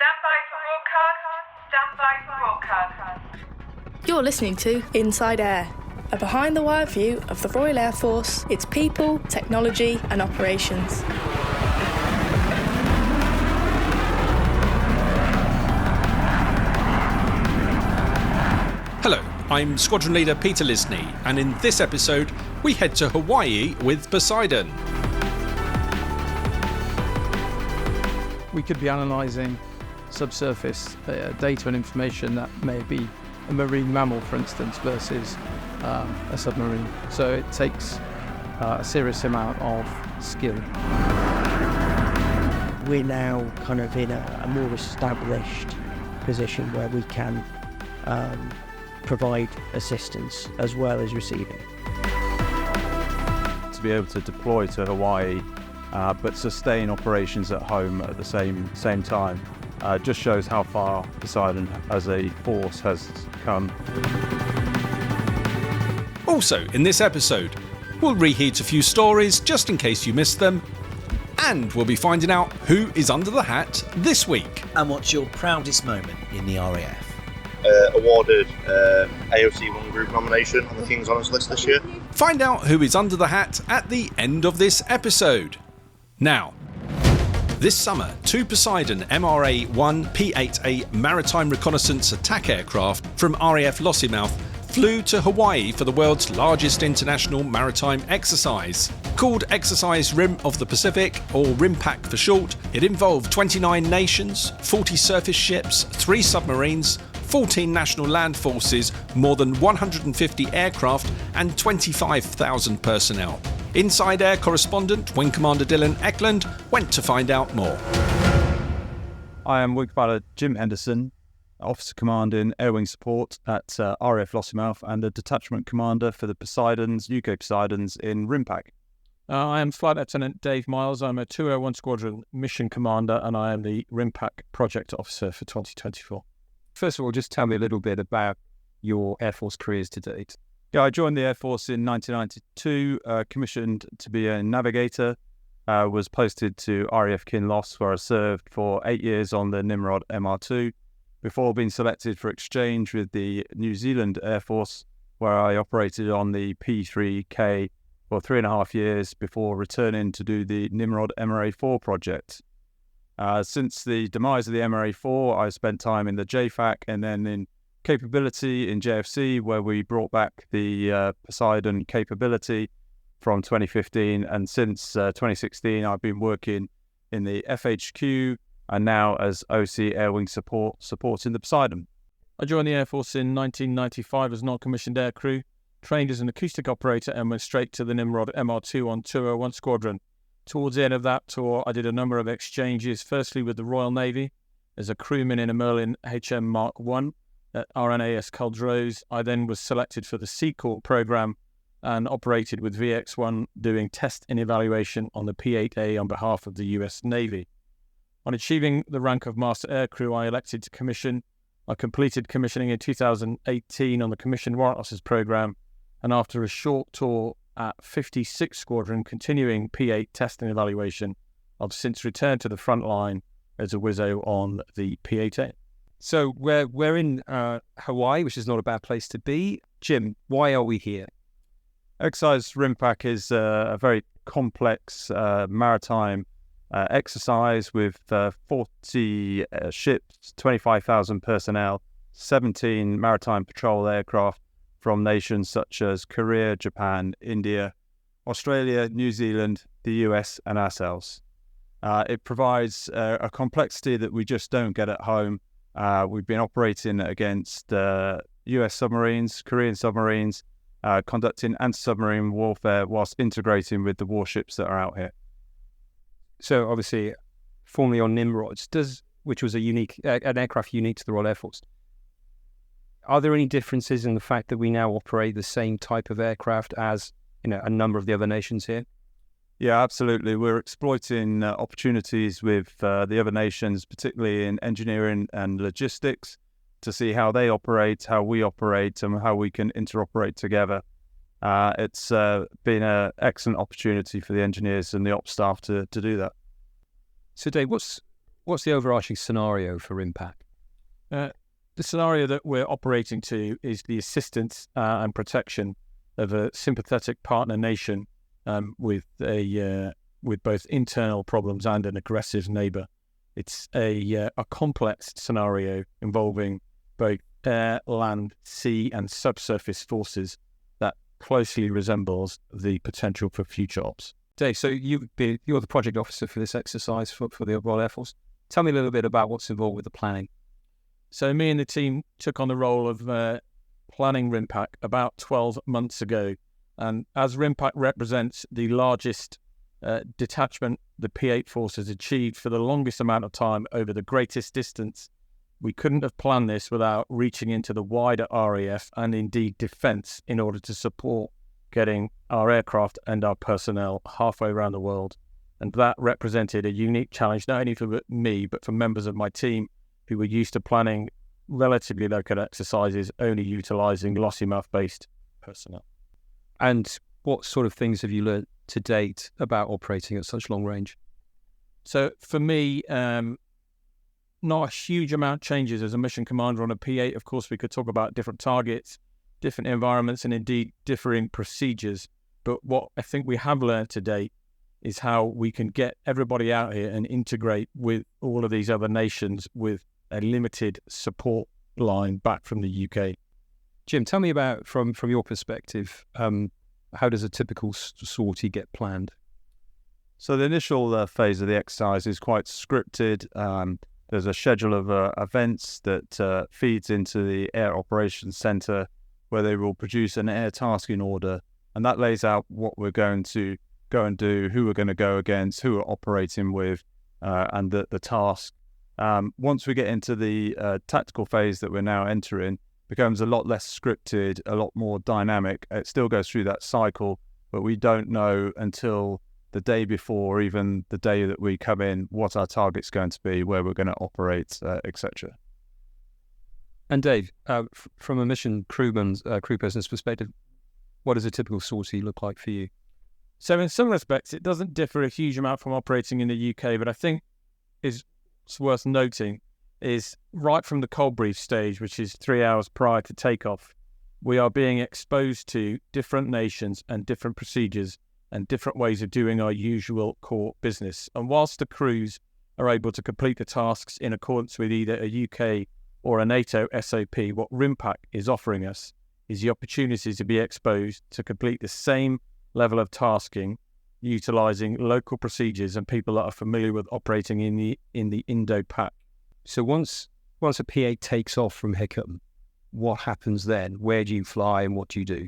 Stand by for broadcast. You're listening to InsideAIR, a behind-the-wire view of the Royal Air Force, its people, technology and operations. Hello, I'm Squadron Leader Peter Lisney, and in this episode we head to Hawaii with Poseidon. We could be analysing subsurface data and information that may be a marine mammal, for instance, versus a submarine. So it takes a serious amount of skill. We're now kind of in a more established position where we can provide assistance as well as receiving. To be able to deploy to Hawaii but sustain operations at home at the same time just shows how far Poseidon as a force has come. Also in this episode, we'll reheat a few stories just in case you missed them, and we'll be finding out who is under the hat this week. And what's your proudest moment in the RAF? Awarded AOC 1 Group nomination on the King's Honours List this year. Find out who is under the hat at the end of this episode. Now, this summer, two Poseidon MRA.1 P-8A Maritime Reconnaissance Attack aircraft from RAF Lossiemouth flew to Hawaii for the world's largest international maritime exercise. Called Exercise Rim of the Pacific, or Rimpac for short, it involved 29 nations, 40 surface ships, 3 submarines, 14 national land forces, more than 150 aircraft and 25,000 personnel. InsideAIR correspondent Wing Commander Dylan Eklund went to find out more. I am Wing Commander Jim Henderson, Officer Commanding Air Wing Support at RAF Lossiemouth and the Detachment Commander for the Poseidons, UK Poseidons in Rimpac. I am Flight Lieutenant Dave Miles. I'm a 201 Squadron Mission Commander and I am the Rimpac Project Officer for 2024. First of all, just tell me a little bit about your Air Force careers to date. Yeah, I joined the Air Force in 1992, commissioned to be a navigator, was posted to RAF Kinloss where I served for 8 years on the Nimrod MR2, before being selected for exchange with the New Zealand Air Force, where I operated on the P3K for 3.5 years before returning to do the Nimrod MRA.1 project. Since the demise of the MRA.4, I spent time in the JFAC and then in capability in JFC, where we brought back the Poseidon capability from 2015. And since 2016, I've been working in the FHQ and now as OC Air Wing Support, supporting the Poseidon. I joined the Air Force in 1995 as non-commissioned aircrew, trained as an acoustic operator and went straight to the Nimrod MR2 on 201 Squadron. Towards the end of that tour, I did a number of exchanges, firstly with the Royal Navy as a crewman in a Merlin HM Mark 1 at RNAS Culdrose. I then was selected for the Sea Corps program and operated with VX1 doing test and evaluation on the P-8A on behalf of the US Navy. On achieving the rank of Master Aircrew, I elected to commission. I completed commissioning in 2018 on the Commissioned Warrant Officers program, and after a short tour at 56 Squadron, continuing P-8 test and evaluation, I've since returned to the front line as a Wizzo on the P-8A. So we're in Hawaii, which is not a bad place to be. Jim, why are we here? Exercise Rimpac is a very complex maritime exercise with 40 ships, 25,000 personnel, 17 maritime patrol aircraft from nations such as Korea, Japan, India, Australia, New Zealand, the US and ourselves. It provides a complexity that we just don't get at home. We've been operating against US submarines, Korean submarines, conducting anti-submarine warfare whilst integrating with the warships that are out here. So obviously, formerly on Nimrods, which was an aircraft unique to the Royal Air Force. Are there any differences in the fact that we now operate the same type of aircraft as a number of the other nations here? Yeah, absolutely. We're exploiting opportunities with the other nations, particularly in engineering and logistics, to see how they operate, how we operate, and how we can interoperate together. It's been an excellent opportunity for the engineers and the ops staff to do that. So Dave, what's What's the overarching scenario for Rimpac? The scenario that we're operating to is the assistance and protection of a sympathetic partner nation with both internal problems and an aggressive neighbour. It's a complex scenario involving both air, land, sea and subsurface forces that closely resembles the potential for future ops. Dave, so you're the project officer for this exercise for the Royal Air Force. Tell me a little bit about what's involved with the planning. So me and the team took on the role of planning Rimpac about 12 months ago. And as Rimpac represents the largest detachment the P8 force has achieved for the longest amount of time over the greatest distance, we couldn't have planned this without reaching into the wider RAF and indeed defence in order to support getting our aircraft and our personnel halfway around the world. And that represented a unique challenge, not only for me, but for members of my team who were used to planning relatively local exercises, only utilising Lossiemouth-based personnel. And what sort of things have you learnt to date about operating at such long range? So for me, not a huge amount changes as a mission commander on a P8. Of course, we could talk about different targets, different environments, and indeed differing procedures. But what I think we have learned to date is how we can get everybody out here and integrate with all of these other nations with a limited support line back from the UK. Jim, tell me about, from your perspective, how does a typical sortie get planned? So the initial phase of the exercise is quite scripted. There's a schedule of events that feeds into the Air Operations Centre, where they will produce an air tasking order, and that lays out what we're going to go and do, who we're going to go against, who we're operating with, and the task. Once we get into the tactical phase that we're now entering, becomes a lot less scripted, a lot more dynamic. It still goes through that cycle, but we don't know until the day before, or even the day that we come in, what our target's going to be, where we're going to operate, etc. And Dave, from a mission crew person's perspective, what does a typical sortie look like for you? So in some respects, it doesn't differ a huge amount from operating in the UK, but I think it's worth noting is right from the cold brief stage, which is 3 hours prior to takeoff, we are being exposed to different nations and different procedures and different ways of doing our usual core business. And whilst the crews are able to complete the tasks in accordance with either a UK or a NATO SOP, what Rimpac is offering us is the opportunity to be exposed to complete the same level of tasking, utilising local procedures and people that are familiar with operating in the Indo-Pac. So once a P8 takes off from Hickam, what happens then? Where do you fly and what do you do?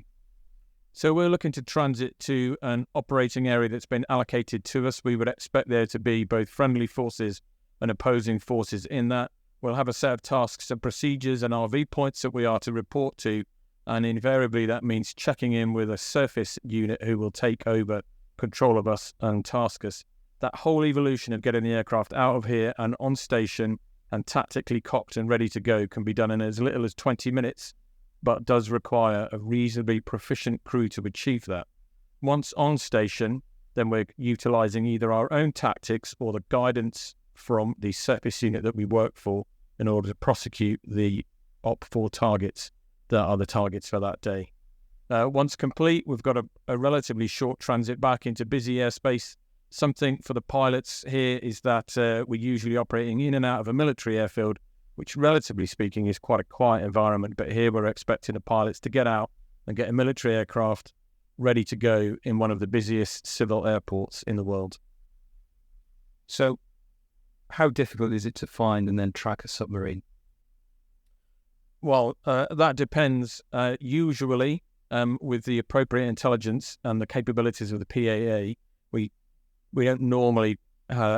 So we're looking to transit to an operating area that's been allocated to us. We would expect there to be both friendly forces and opposing forces in that. We'll have a set of tasks and procedures and RV points that we are to report to, and invariably that means checking in with a surface unit who will take over control of us and task us. That whole evolution of getting the aircraft out of here and on station and tactically cocked and ready to go can be done in as little as 20 minutes, but does require a reasonably proficient crew to achieve that. Once on station, then we're utilising either our own tactics or the guidance from the surface unit that we work for in order to prosecute the OP4 targets that are the targets for that day. Once complete, we've got a relatively short transit back into busy airspace. Something for the pilots here is that we're usually operating in and out of a military airfield, which relatively speaking is quite a quiet environment, but here we're expecting the pilots to get out and get a military aircraft ready to go in one of the busiest civil airports in the world. So how difficult is it to find and then track a submarine? Well, that depends. Usually, with the appropriate intelligence and the capabilities of the PAA, we don't normally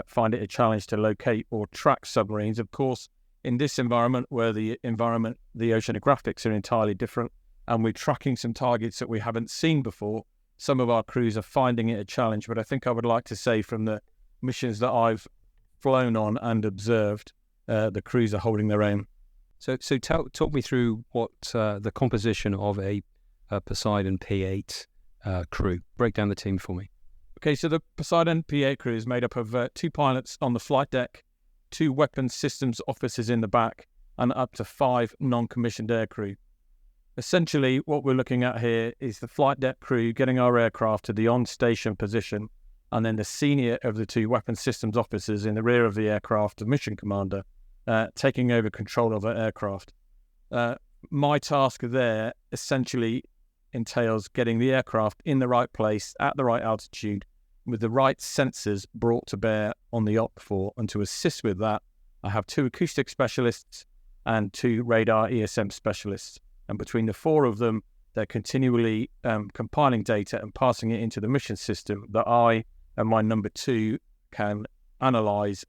find it a challenge to locate or track submarines. Of course, in this environment where the oceanographics are entirely different and we're tracking some targets that we haven't seen before, some of our crews are finding it a challenge. But I think I would like to say from the missions that I've flown on and observed, the crews are holding their own. So talk me through what the composition of a Poseidon P8 crew. Break down the team for me. Okay, so the Poseidon P8 crew is made up of 2 pilots on the flight deck, 2 weapons systems officers in the back, and up to 5 non-commissioned aircrew. Essentially, what we're looking at here is the flight deck crew getting our aircraft to the on-station position, and then the senior of the 2 weapons systems officers in the rear of the aircraft, the mission commander, taking over control of the aircraft. My task there essentially entails getting the aircraft in the right place at the right altitude with the right sensors brought to bear on the op for, and to assist with that, I have 2 acoustic specialists and 2 radar ESM specialists. And between the 4 of them, they're continually compiling data and passing it into the mission system that I and my number 2 can analyse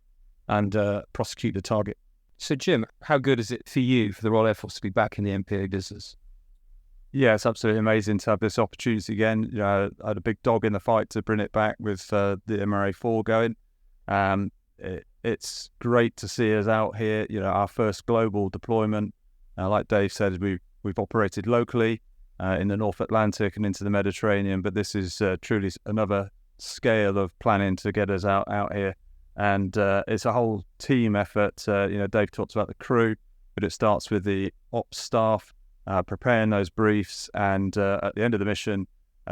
and prosecute the target. So, Jim, how good is it for you, for the Royal Air Force, to be back in the MPA business? Yeah, it's absolutely amazing to have this opportunity again. You know, I had a big dog in the fight to bring it back with the MRA.1 going. It's great to see us out here. You know, our first global deployment. Like Dave said, we've operated locally in the North Atlantic and into the Mediterranean, but this is truly another scale of planning to get us out here. And it's a whole team effort. Dave talked about the crew, but it starts with the ops staff preparing those briefs, and at the end of the mission,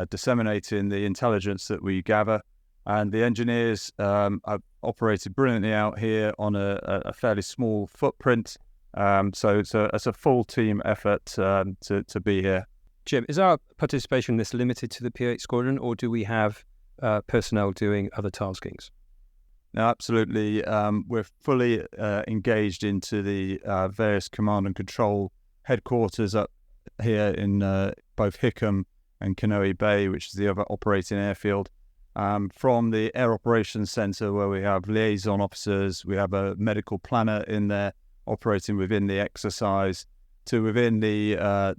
disseminating the intelligence that we gather. And the engineers have operated brilliantly out here on a fairly small footprint. So it's a full team effort to be here. Jim, is our participation in this limited to the P8 squadron, or do we have personnel doing other taskings? No, absolutely. We're fully engaged into the various command and control headquarters up here in both Hickam and Canoe Bay, which is the other operating airfield. From the Air Operations Centre, where we have liaison officers, we have a medical planner in there operating within the exercise, to within the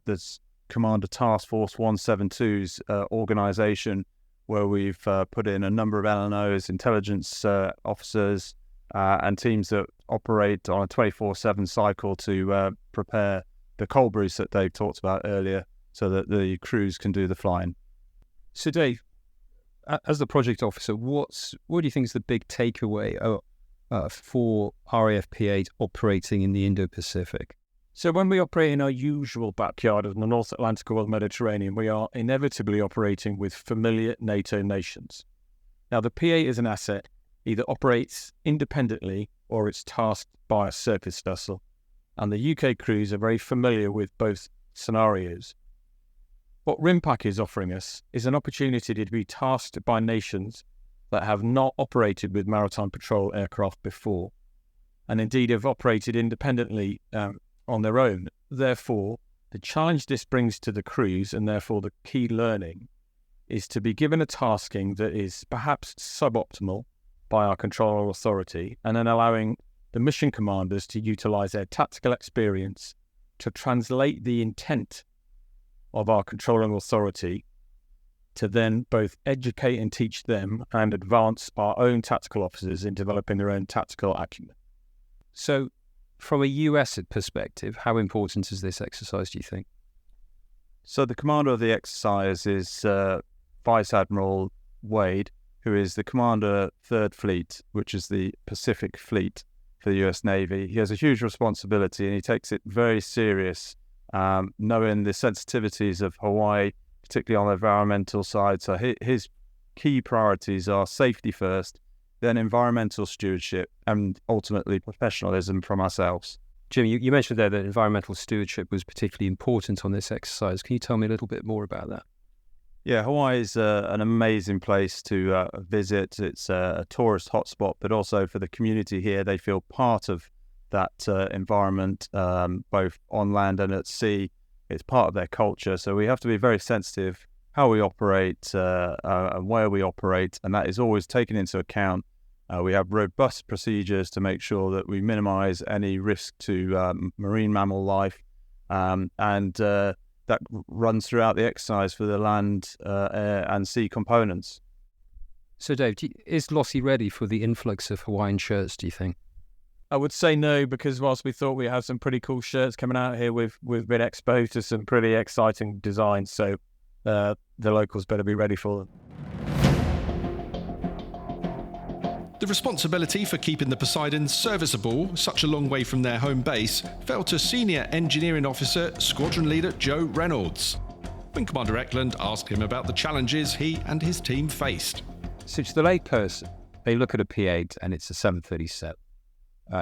Commander Task Force 172's organisation, where we've put in a number of LNOs, intelligence officers, and teams that operate on a 24/7 cycle to prepare the cold brews that Dave talked about earlier, so that the crews can do the flying. So, Dave, as the project officer, what do you think is the big takeaway for RAF P8 operating in the Indo-Pacific? So when we operate in our usual backyard of the North Atlantic or the Mediterranean, we are inevitably operating with familiar NATO nations. Now, the P8 is an asset, either operates independently or it's tasked by a surface vessel. And the UK crews are very familiar with both scenarios. What Rimpac is offering us is an opportunity to be tasked by nations that have not operated with maritime patrol aircraft before, and indeed have operated independently on their own. Therefore, the challenge this brings to the crews, and therefore the key learning, is to be given a tasking that is perhaps suboptimal by our control authority, and then allowing the mission commanders to utilise their tactical experience to translate the intent of our controlling authority to then both educate and teach them and advance our own tactical officers in developing their own tactical acumen. So, from a US perspective, how important is this exercise, do you think? So the commander of the exercise is Vice Admiral Wade, who is the commander 3rd Fleet, which is the Pacific Fleet for the US Navy. He has a huge responsibility and he takes it very serious, knowing the sensitivities of Hawaii, particularly on the environmental side. So his key priorities are safety first, then environmental stewardship, and ultimately professionalism from ourselves. Jim, you mentioned there that environmental stewardship was particularly important on this exercise. Can you tell me a little bit more about that? Yeah, Hawaii is an amazing place to visit. It's a tourist hotspot, but also for the community here, they feel part of that environment, both on land and at sea. It's part of their culture. So we have to be very sensitive how we operate and where we operate, and that is always taken into account. We have robust procedures to make sure that we minimize any risk to marine mammal life, and that runs throughout the exercise for the land, air and sea components. So Dave, is Lossie ready for the influx of Hawaiian shirts, do you think? I would say no, because whilst we thought we had some pretty cool shirts coming out here, we've been exposed to some pretty exciting designs, so the locals better be ready for them. The responsibility for keeping the Poseidon serviceable such a long way from their home base fell to Senior Engineering Officer Squadron Leader Joe Reynolds. Wing Commander Eklund asked him about the challenges he and his team faced. So to the layperson, they look at a P-8 and it's a 737.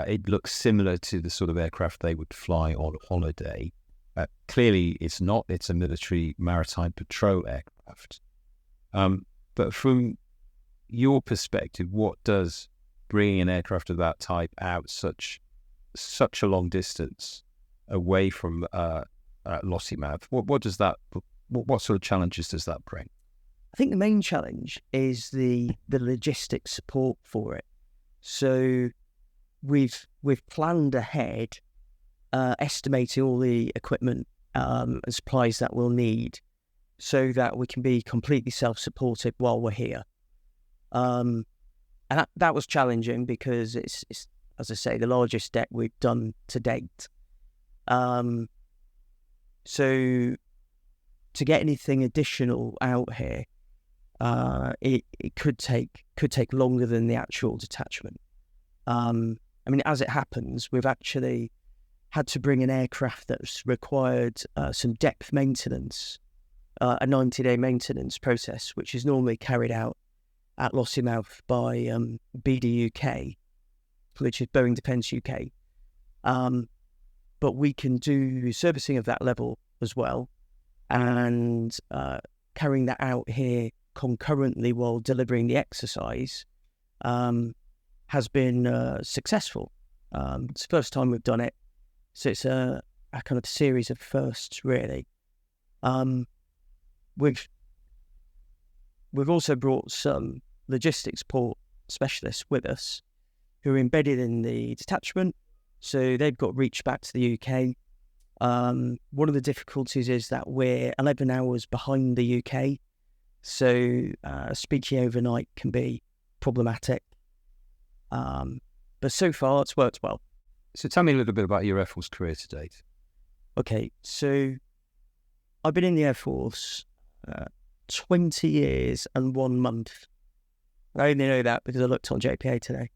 It looks similar to the sort of aircraft they would fly on holiday. Clearly it's not. It's a military maritime patrol aircraft. But from your perspective, what does bringing an aircraft of that type out such a long distance away from Lossiemouth? What does that? What sort of challenges does that bring? I think the main challenge is the logistics support for it. So we've planned ahead, estimating all the equipment and supplies that we'll need, so that we can be completely self-supported while we're here. And that was challenging because it's, as I say, the largest deck we've done to date. So to get anything additional out here, it could take longer than the actual detachment. I mean, as it happens, we've actually had to bring an aircraft that's required some depth maintenance, a 90-day maintenance process, which is normally carried out at Lossiemouth by BD UK, which is Boeing Defence UK. But we can do servicing of that level as well, and carrying that out here concurrently while delivering the exercise has been successful. It's the first time we've done it, so it's a kind of series of firsts, really. We've also brought some logistics support specialists with us who are embedded in the detachment, so they've got reach back to the UK. One of the difficulties is that we're 11 hours behind the UK, so speaking overnight can be problematic. But so far it's worked well. So tell me a little bit about your Air Force career to date. Okay, so I've been in the Air Force 20 years and 1 month. I only know that because I looked on JPA today.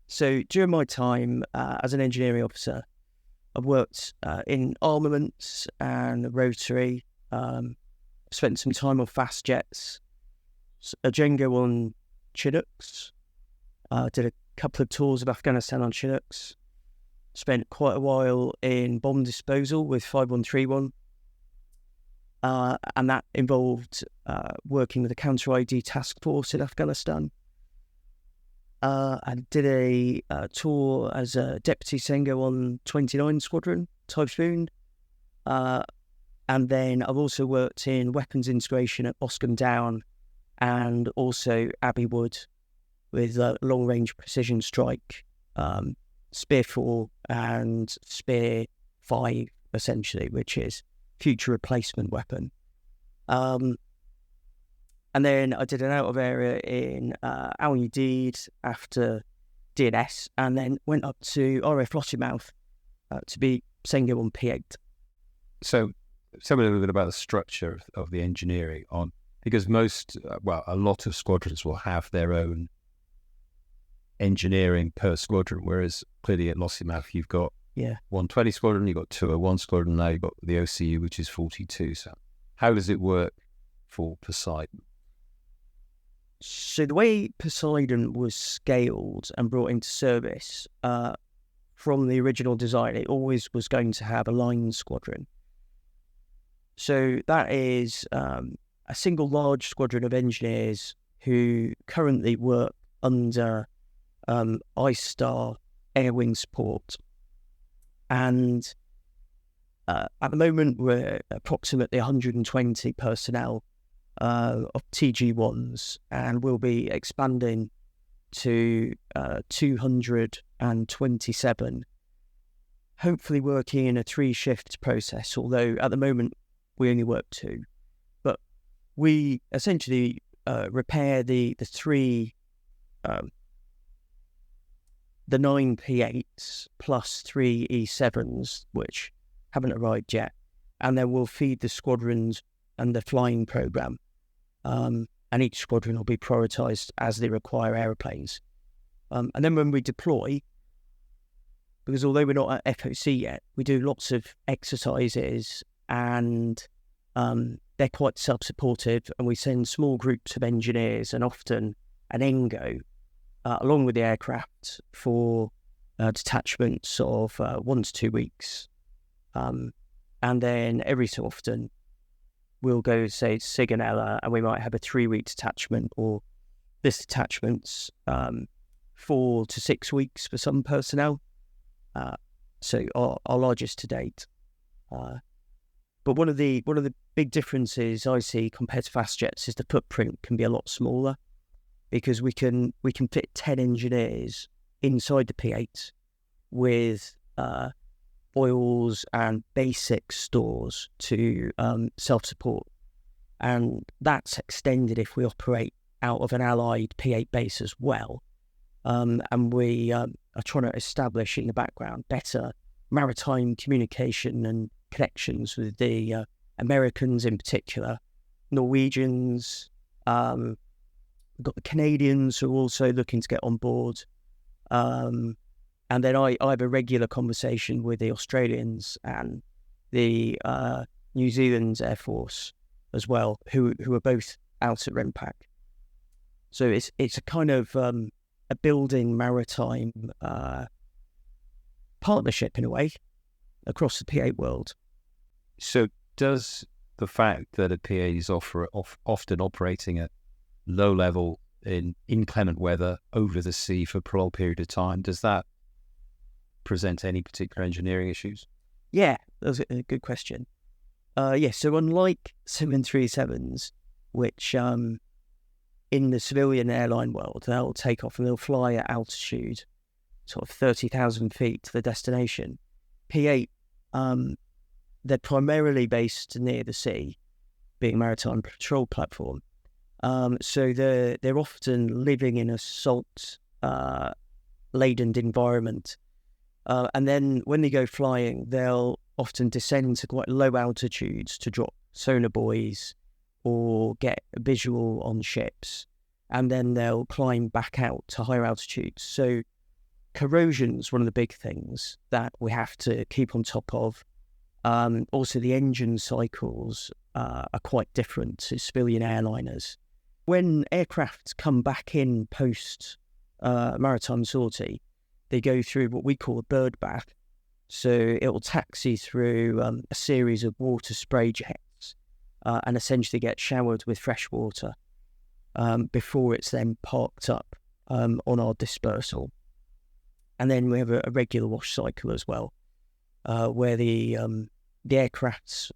So during my time as an engineering officer, I've worked in armaments and rotary, spent some time on fast jets, a Django on Chinooks, did a couple of tours of Afghanistan on Chinooks, spent quite a while in bomb disposal with 5131, and that involved working with the counter-ID task force in Afghanistan. I did a tour as a Deputy Sengo on 29 Squadron, Typhoon. And then I've also worked in weapons integration at Boscombe Down and also Abbey Wood with long-range precision strike, Spear 4 and Spear 5, essentially, which is future replacement weapon. And then I did an out of area in Al Udeid after DNS, and then went up to RAF Lossiemouth to be Sengo on P8. So tell me a little bit about the structure of the engineering on, because a lot of squadrons will have their own engineering per squadron, whereas clearly at Lossiemouth you've got 120 Squadron, you've got 201 Squadron, now you've got the OCU, which is 42. So how does it work for Poseidon? So the way Poseidon was scaled and brought into service from the original design, it always was going to have a line squadron. So that is a single large squadron of engineers who currently work under ISTAR air wing support. And at the moment, we're approximately 120 personnel of TG1s, and we'll be expanding to 227, hopefully working in a 3-shift process, although at the moment we only work 2. But we essentially repair the 9 P8s plus 3 E7s, which haven't arrived yet, and then we'll feed the squadrons and the flying program. and each squadron will be prioritised as they require aeroplanes. And then when we deploy, because although we're not at FOC yet, we do lots of exercises, and they're quite self-supportive, and we send small groups of engineers and often an ENGO along with the aircraft for detachments of 1 to 2 weeks. And then every so often we'll go, say, Sigonella, and we might have a 3-week detachment, or this detachment's 4 to 6 weeks for some personnel. So our largest to date. But one of the big differences I see compared to fast jets is the footprint can be a lot smaller, because we can fit 10 engineers inside the P8 with oils and basic stores to self-support. And that's extended if we operate out of an allied P8 base as well. And we are trying to establish in the background better maritime communication and connections with the Americans in particular, Norwegians. We've got the Canadians who are also looking to get on board. And then I have a regular conversation with the Australians and the New Zealand Air Force as well, who are both out at Rimpac. So it's a kind of a building maritime partnership in a way across the P8 world. So does the fact that a P8 is often operating at low level in inclement weather over the sea for a prolonged period of time, does that present any particular engineering issues? Yeah, that's a good question. So unlike 737s, which in the civilian airline world, they'll take off and they'll fly at altitude, sort of 30,000 feet to the destination, P8, they're primarily based near the sea, being a maritime patrol platform. So they're often living in a salt-laden environment. And then when they go flying, they'll often descend to quite low altitudes to drop sonar buoys or get a visual on ships. And then they'll climb back out to higher altitudes. So corrosion's one of the big things that we have to keep on top of. Also, the engine cycles are quite different to civilian airliners. When aircraft come back in post maritime sortie, they go through what we call a bird bath. So it will taxi through a series of water spray jets and essentially get showered with fresh water before it's then parked up on our dispersal. And then we have a regular wash cycle as well, where the aircraft's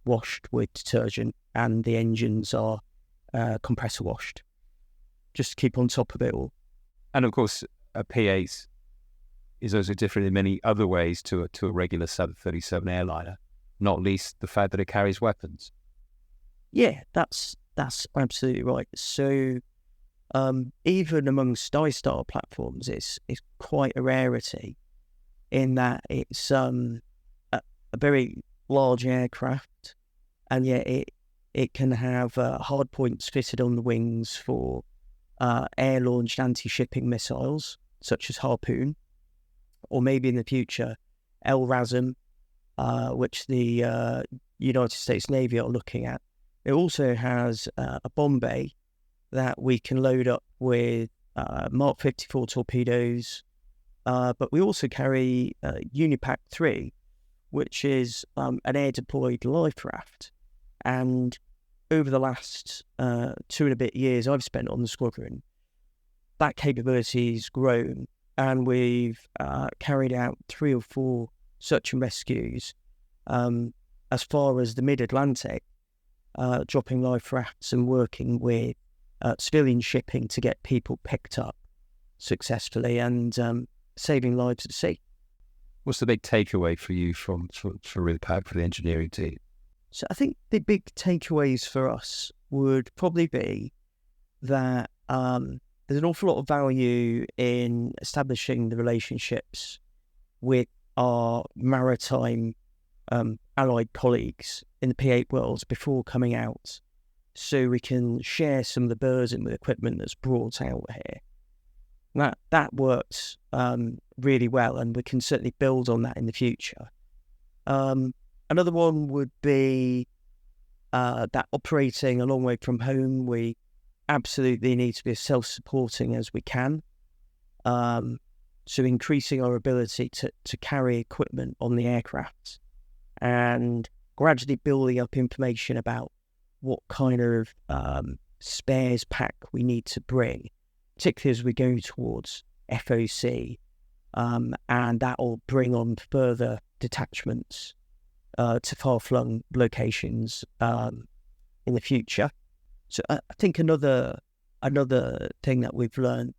washed with detergent and the engines are compressor washed, just to keep on top of it all. And of course, a P8 is also different in many other ways to a regular 737 airliner, not least the fact that it carries weapons. Yeah, that's absolutely right. So even amongst I-Star platforms, it's quite a rarity in that it's a very large aircraft, and yet it can have hard points fitted on the wings for air-launched anti-shipping missiles, such as Harpoon, or maybe in the future, LRASM, which the United States Navy are looking at. It also has a bomb bay that we can load up with Mark 54 torpedoes, but we also carry Unipac 3, which is an air-deployed life raft. And over the last 2 and a bit years I've spent on the squadron, that capability's grown, and we've carried out 3 or 4 search and rescues as far as the mid-Atlantic, dropping life rafts and working with civilian shipping to get people picked up successfully and saving lives at sea. What's the big takeaway for you for Rimpac, for the engineering team? So I think the big takeaways for us would probably be that there's an awful lot of value in establishing the relationships with our maritime allied colleagues in the P8 world before coming out so we can share some of the burden with equipment that's brought out here. That works really well, and we can certainly build on that in the future. Another one would be that operating a long way from home, we absolutely need to be as self-supporting as we can. So increasing our ability to carry equipment on the aircraft and gradually building up information about what kind of spares pack we need to bring, particularly as we go towards FOC, and that will bring on further detachments to far-flung locations in the future. So I think another thing that we've learned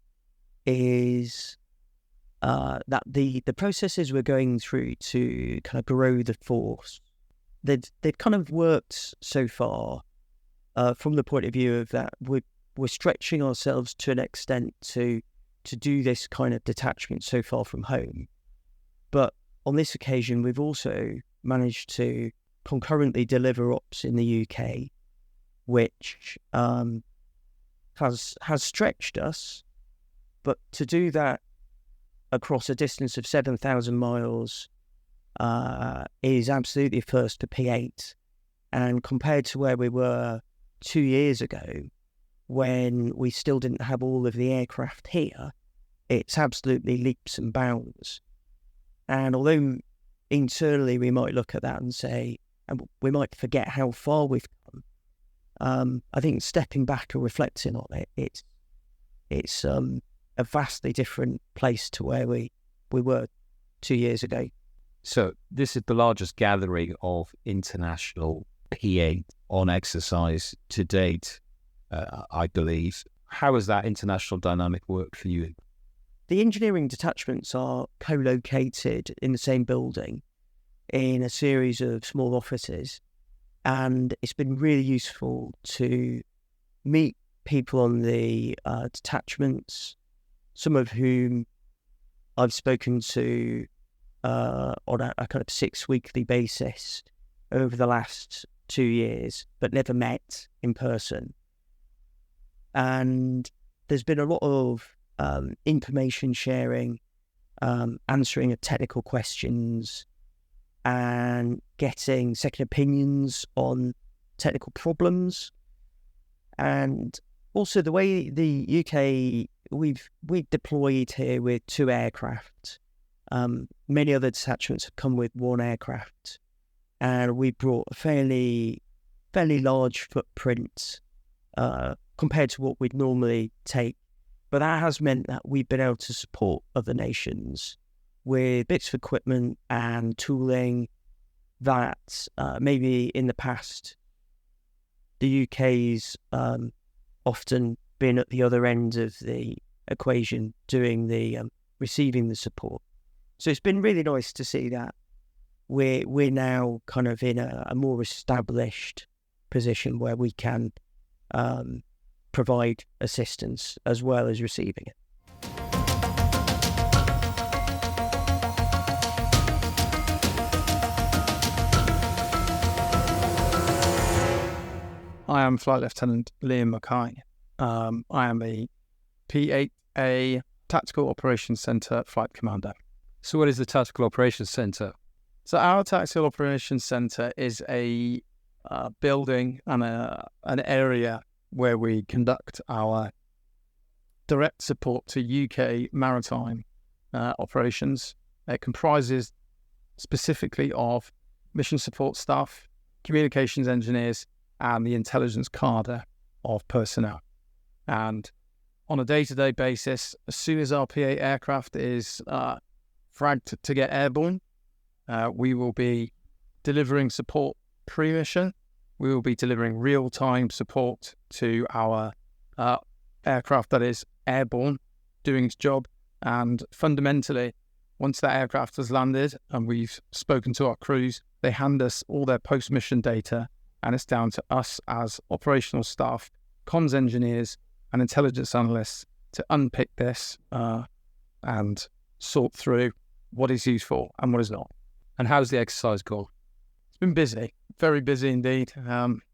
is that the processes we're going through to kind of grow the force, they've kind of worked so far from the point of view of that we're stretching ourselves to an extent to do this kind of detachment so far from home. But on this occasion, we've also managed to concurrently deliver ops in the UK, which has stretched us. But to do that across a distance of 7,000 miles is absolutely a first for P8. And compared to where we were 2 years ago, when we still didn't have all of the aircraft here, it's absolutely leaps and bounds. And although internally we might look at that and say, and we might forget how far we've come, I think stepping back and reflecting on it, it's a vastly different place to where we were 2 years ago. So this is the largest gathering of international P8 on exercise to date, I believe. How has that international dynamic worked for you? The engineering detachments are co-located in the same building in a series of small offices, and it's been really useful to meet people on the detachments, some of whom I've spoken to on a kind of 6-weekly basis over the last 2 years, but never met in person. And there's been a lot of information sharing, answering of technical questions, and getting second opinions on technical problems. And also the way the UK, we've deployed here with 2 aircraft. Many other detachments have come with 1 aircraft, and we brought a fairly large footprint compared to what we'd normally take. But that has meant that we've been able to support other nations with bits of equipment and tooling that maybe in the past the UK's often been at the other end of the equation doing the receiving the support. So it's been really nice to see that we're now kind of in a more established position where we can provide assistance as well as receiving it. I am Flight Lieutenant Liam Mackay. I am a P8A Tactical Operations Centre Flight Commander. So what is the Tactical Operations Centre? So our Tactical Operations Centre is a building and an area where we conduct our direct support to UK maritime operations. It comprises specifically of mission support staff, communications engineers, and the intelligence cadre of personnel. And on a day-to-day basis, as soon as our P8 aircraft is fragged to get airborne, we will be delivering support pre-mission. We will be delivering real-time support to our aircraft that is airborne, doing its job. And fundamentally, once that aircraft has landed and we've spoken to our crews, they hand us all their post-mission data, and it's down to us as operational staff, comms engineers, and intelligence analysts to unpick this and sort through what is useful and what is not. And how's the exercise gone? It's been busy, very busy indeed.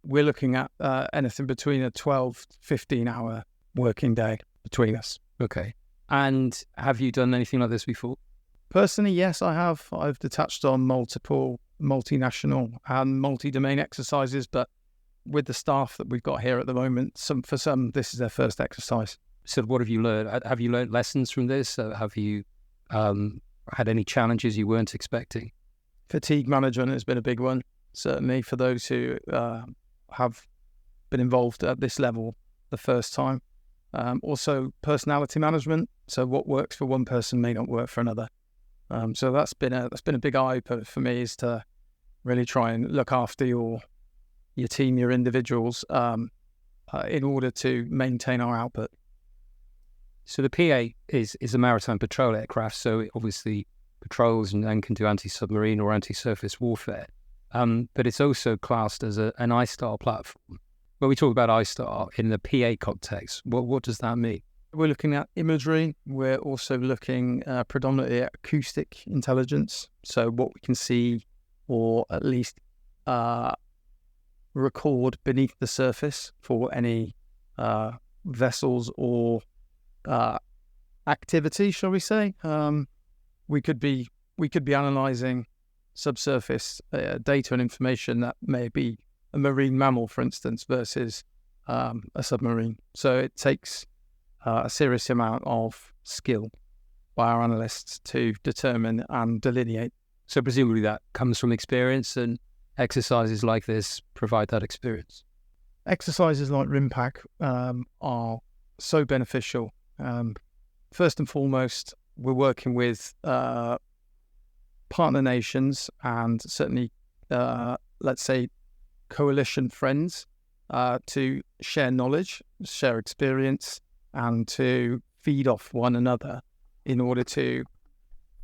We're looking at anything between a 12, 15-hour working day between us. Okay. And have you done anything like this before? Personally, yes, I have. I've detached on multiple multinational and multi-domain exercises, but with the staff that we've got here at the moment, for some, this is their first exercise. So what have you learned? Have you learned lessons from this? Have you had any challenges you weren't expecting? Fatigue management has been a big one, certainly for those who have been involved at this level the first time. Also, personality management. So what works for one person may not work for another. So that's been a big eye opener for me, is to really try and look after your team, your individuals, in order to maintain our output. So the PA is a maritime patrol aircraft, so it obviously patrols and can do anti-submarine or anti-surface warfare. But it's also classed as an ISTAR platform. When we talk about ISTAR in the PA context, what does that mean? We're looking at imagery. We're also looking predominantly at acoustic intelligence. So what we can see, or at least record beneath the surface for any vessels or activity, shall we say. We could be analysing subsurface data and information that may be a marine mammal, for instance, versus a submarine. So it takes a serious amount of skill by our analysts to determine and delineate. So presumably that comes from experience, and exercises like this provide that experience. Exercises like Rimpac are so beneficial. First and foremost, we're working with partner nations and certainly, let's say, coalition friends to share knowledge, share experience, and to feed off one another in order to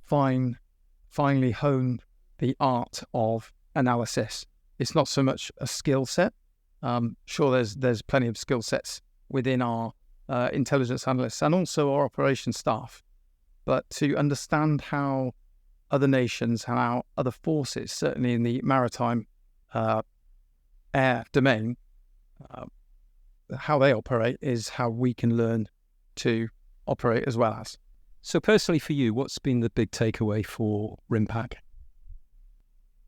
finally hone the art of analysis. It's not so much a skill set. Sure, there's plenty of skill sets within our intelligence analysts and also our operations staff, but to understand how other nations, how other forces, certainly in the maritime air domain, how they operate is how we can learn to operate as well as. So personally for you, what's been the big takeaway for Rimpac?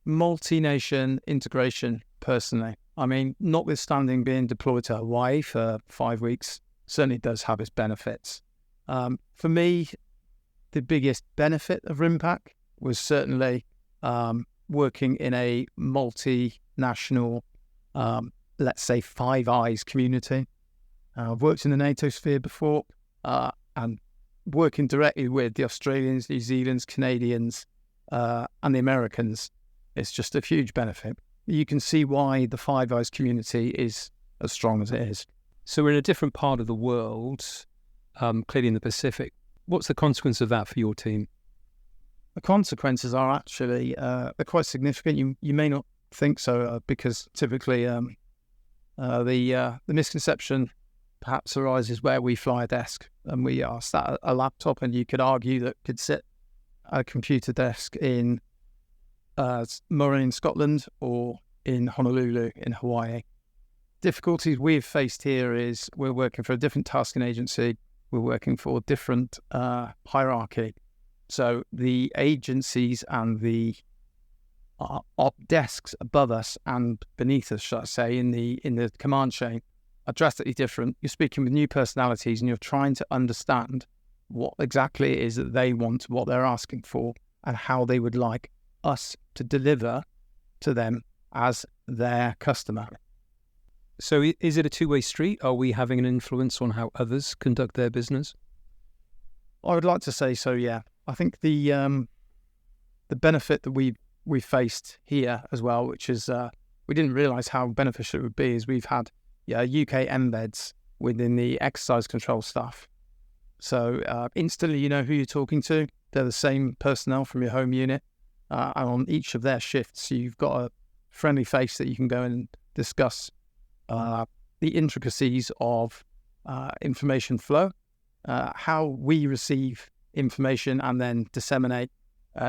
Multi-nation integration, personally. I mean, notwithstanding being deployed to Hawaii for 5 weeks, certainly does have its benefits. For me, the biggest benefit of Rimpac was certainly working in a multinational, let's say, Five Eyes community. I've worked in the NATO sphere before, and working directly with the Australians, New Zealanders, Canadians, and the Americans is just a huge benefit. You can see why the Five Eyes community is as strong as it is. So we're in a different part of the world, clearly in the Pacific. What's the consequence of that for your team? The consequences are actually they're quite significant. You may not think so because typically the misconception perhaps arises where we fly a desk and we are sat at a laptop, and you could argue that could sit at a computer desk in Murray in Scotland or in Honolulu in Hawaii. Difficulties we've faced here is we're working for a different tasking agency. We're working for different hierarchy. So the agencies and the op desks above us and beneath us, shall I say, in the command chain are drastically different. You're speaking with new personalities and you're trying to understand what exactly it is that they want, what they're asking for, and how they would like us to deliver to them as their customer. So is it a two-way street? Are we having an influence on how others conduct their business? I would like to say so, yeah. I think the benefit that we faced here as well, which is we didn't realise how beneficial it would be, is we've had UK embeds within the exercise control staff. So instantly you know who you're talking to. They're the same personnel from your home unit. And on each of their shifts, you've got a friendly face that you can go and discuss the intricacies of information flow, how we receive information and then disseminate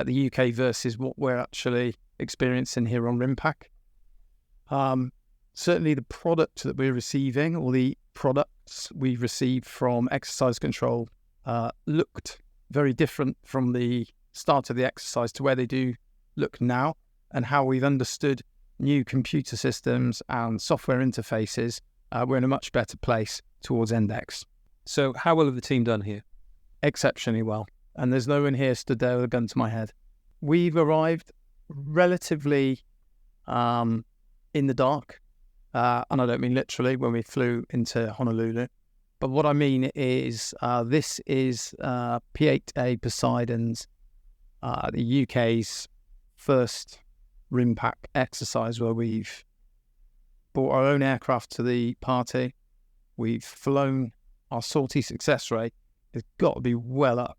the UK versus what we're actually experience in here on Rimpac. Certainly the product that we're receiving, or the products we received from exercise control, looked very different from the start of the exercise to where they do look now, and how we've understood new computer systems and software interfaces. We're in a much better place towards Index. So how well have the team done here? Exceptionally well. And there's no one here stood there with a gun to my head. We've arrived relatively in the dark. And I don't mean literally when we flew into Honolulu. But what I mean is this is P8A Poseidon's, the UK's first Rimpac exercise where we've brought our own aircraft to the party. We've flown. Our sortie success rate has got to be well up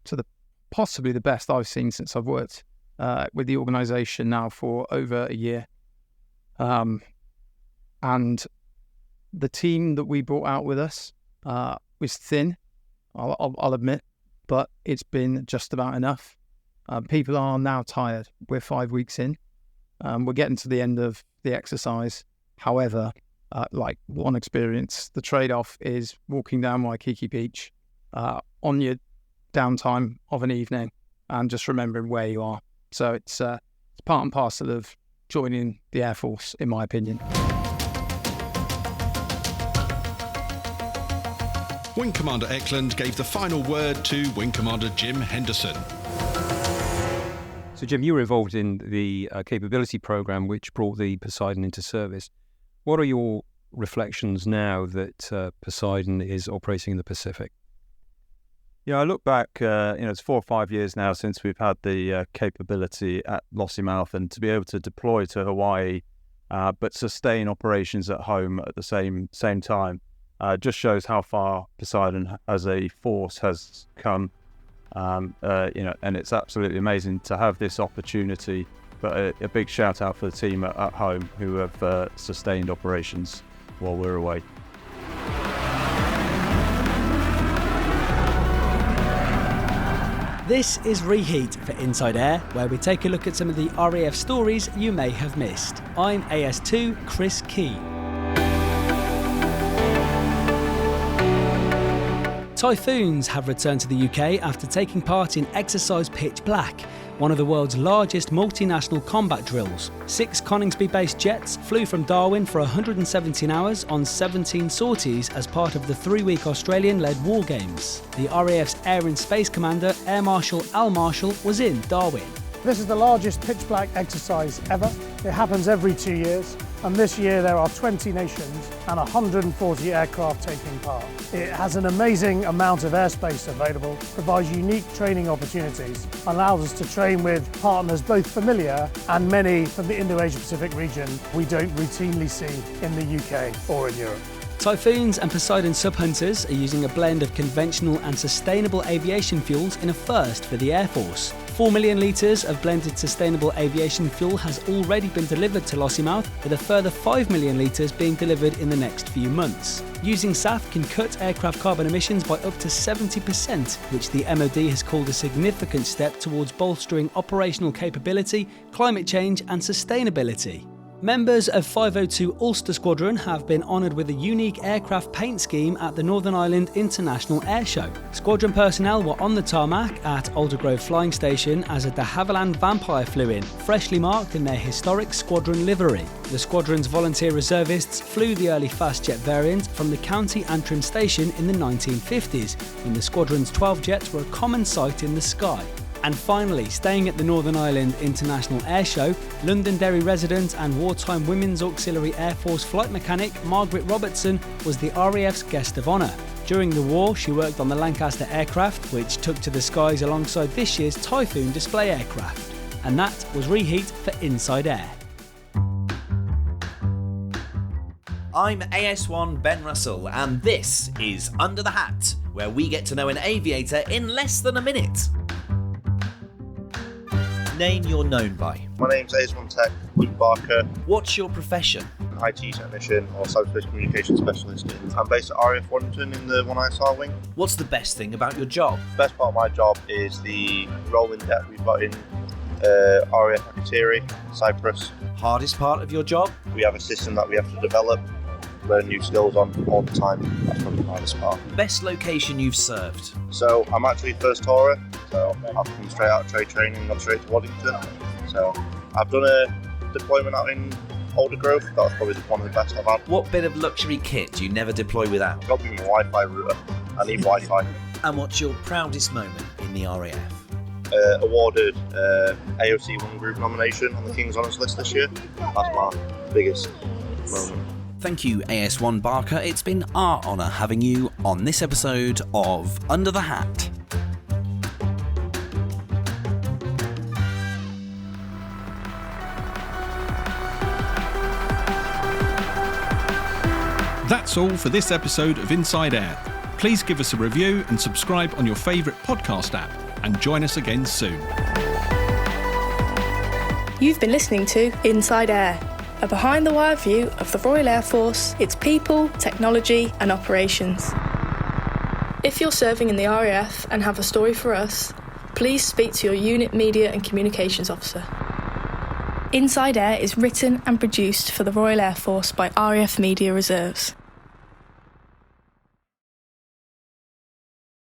to possibly the best I've seen since I've worked with the organisation now for over a year. And the team that we brought out with us was thin, I'll admit, but it's been just about enough. People are now tired. We're 5 weeks in. We're getting to the end of the exercise. However, like one experience, the trade-off is walking down Waikiki Beach on your downtime of an evening and just remembering where you are. So it's part and parcel of joining the Air Force, in my opinion. Wing Commander Eklund gave the final word to Wing Commander Jim Henderson. So Jim, you were involved in the capability program which brought the Poseidon into service. What are your reflections now that Poseidon is operating in the Pacific? Yeah, I look back, it's 4 or 5 years now since we've had the capability at Lossiemouth, and to be able to deploy to Hawaii but sustain operations at home at the same time just shows how far Poseidon as a force has come. And it's absolutely amazing to have this opportunity. But a big shout out for the team at home who have sustained operations while we're away. This is Reheat for Inside Air, where we take a look at some of the RAF stories you may have missed. I'm AS2 Chris Key. Typhoons have returned to the UK after taking part in Exercise Pitch Black, one of the world's largest multinational combat drills. 6 Coningsby-based jets flew from Darwin for 117 hours on 17 sorties as part of the 3-week Australian-led War Games. The RAF's Air and Space Commander, Air Marshal Al Marshall, was in Darwin. This is the largest pitch black exercise ever. It happens every 2 years, and this year there are 20 nations and 140 aircraft taking part. It has an amazing amount of airspace available, provides unique training opportunities, allows us to train with partners both familiar and many from the Indo-Asia Pacific region we don't routinely see in the UK or in Europe. Typhoons and Poseidon subhunters are using a blend of conventional and sustainable aviation fuels in a first for the Air Force. 4 million litres of blended sustainable aviation fuel has already been delivered to Lossiemouth, with a further 5 million litres being delivered in the next few months. Using SAF can cut aircraft carbon emissions by up to 70%, which the MOD has called a significant step towards bolstering operational capability, climate change and sustainability. Members of 502 Ulster Squadron have been honoured with a unique aircraft paint scheme at the Northern Ireland International Air Show. Squadron personnel were on the tarmac at Aldergrove Flying Station as a de Havilland Vampire flew in, freshly marked in their historic squadron livery. The squadron's volunteer reservists flew the early fast-jet variant from the County Antrim station in the 1950s, when the squadron's 12 jets were a common sight in the sky. And finally, staying at the Northern Ireland International Air Show, Londonderry resident and wartime Women's Auxiliary Air Force flight mechanic Margaret Robertson was the RAF's guest of honour. During the war, she worked on the Lancaster aircraft, which took to the skies alongside this year's Typhoon display aircraft. And that was Reheat for Inside Air. I'm AS1 Ben Russell, and this is Under the Hat, where we get to know an aviator in less than a minute. Name you're known by. My name's AS1 Tech, Luke Barker. What's your profession? IT technician or cyberspace communication specialist. I'm based at RAF Washington in the 1ISR wing. What's the best thing about your job? The best part of my job is the rolling deck we've got in RAF Akatiri, Cyprus. Hardest part of your job? We have a system that we have to develop, learn new skills on all the time. That's probably the hardest part. Best location you've served? So I'm actually first tourer, so I've come straight out of trade training and gone straight to Waddington. So I've done a deployment out in Alder Grove. That was probably one of the best I've had. What bit of luxury kit do you never deploy without? I've got me my Wi-Fi router. I need Wi-Fi. And what's your proudest moment in the RAF? Awarded AOC 1 group nomination on the King's Honours list this year. That's my biggest moment. Thank you, AS1 Barker. It's been our honour having you on this episode of Under the Hat. That's all for this episode of Inside Air. Please give us a review and subscribe on your favourite podcast app, and join us again soon. You've been listening to Inside Air, a behind-the-wire view of the Royal Air Force, its people, technology and operations. If you're serving in the RAF and have a story for us, please speak to your unit media and communications officer. Inside Air is written and produced for the Royal Air Force by RAF Media Reserves.